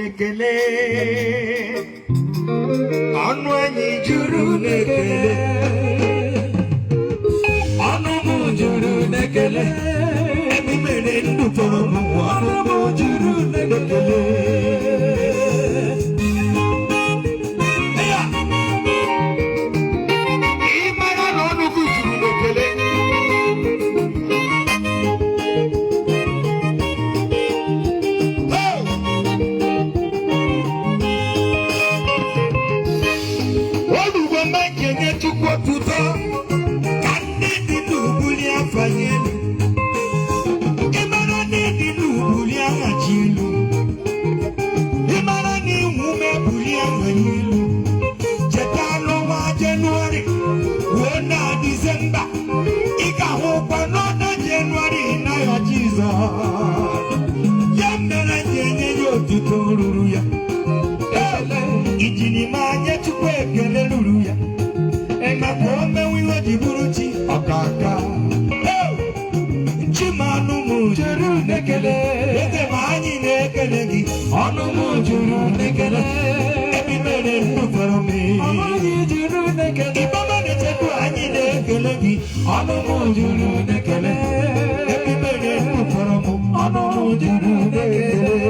nekele Anu anyi juru nekele Anu mu juru nekele Ebi mere ndu foro mu Anu mu juru nekele Ijini manye chukwe kele luruya Ema kome wiwa jiburuchi Okaka Chimanu mujuru nekele Ete manyi nekele gi Onu mujuru nekele Ebi mene nufaromi Amanyi juru nekele Ibama necheku anyi nekele gi Onu mujuru nekele Ebi mene nufaromi Onu mujuru nekele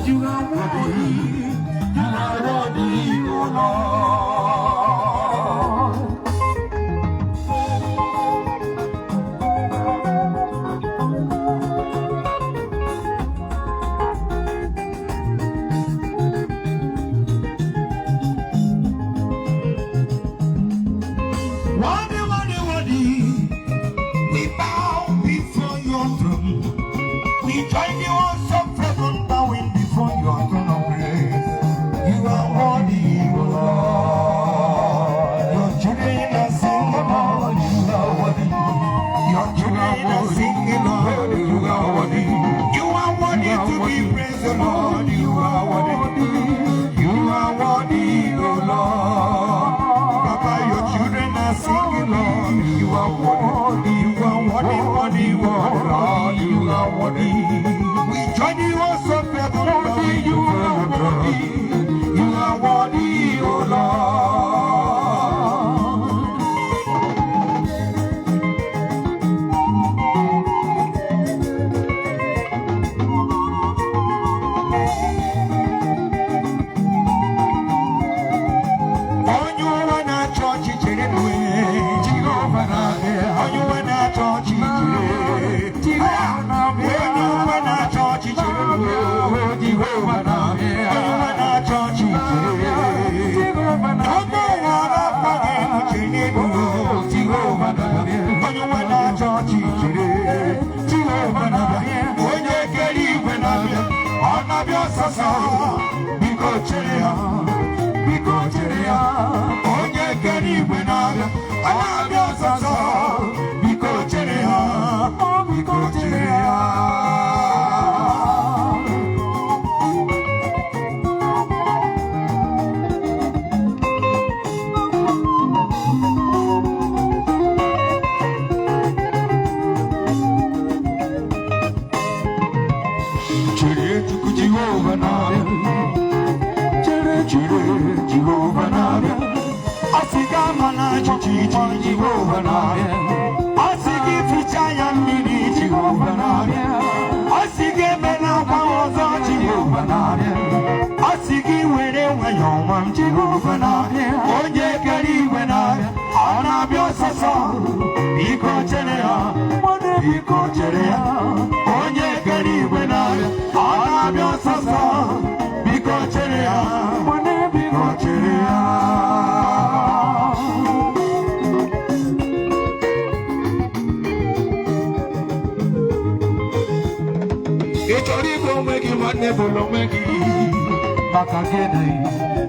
You are worthy, oh Lord. worthy. We join the host of heaven, you are worthy. You are worthy, O Lord.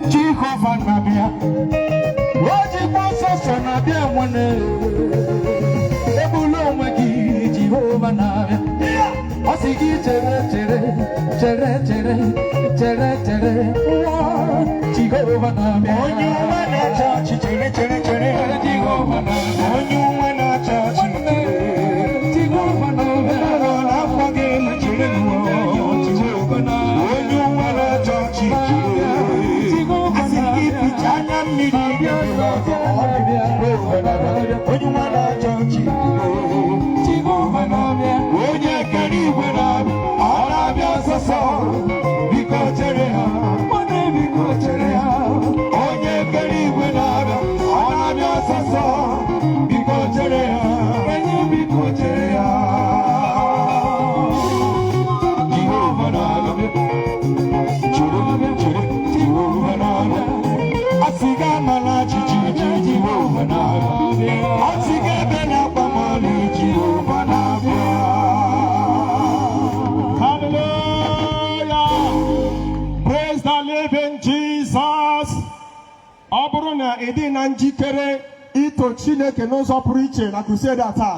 Jehovah Nabia, Roger Moses and Nabia one Ebulomaki, Jehovah Nabia, Osiki, Jehovah Nabia, on you went a church, Jehovah Nabia, on you went a church, Jehovah Nabia, I'm again, Jehovah Nabia, on you went a church. Edi na njikere ito Chineke n'ụzọ pụrụ iche na crusade taa.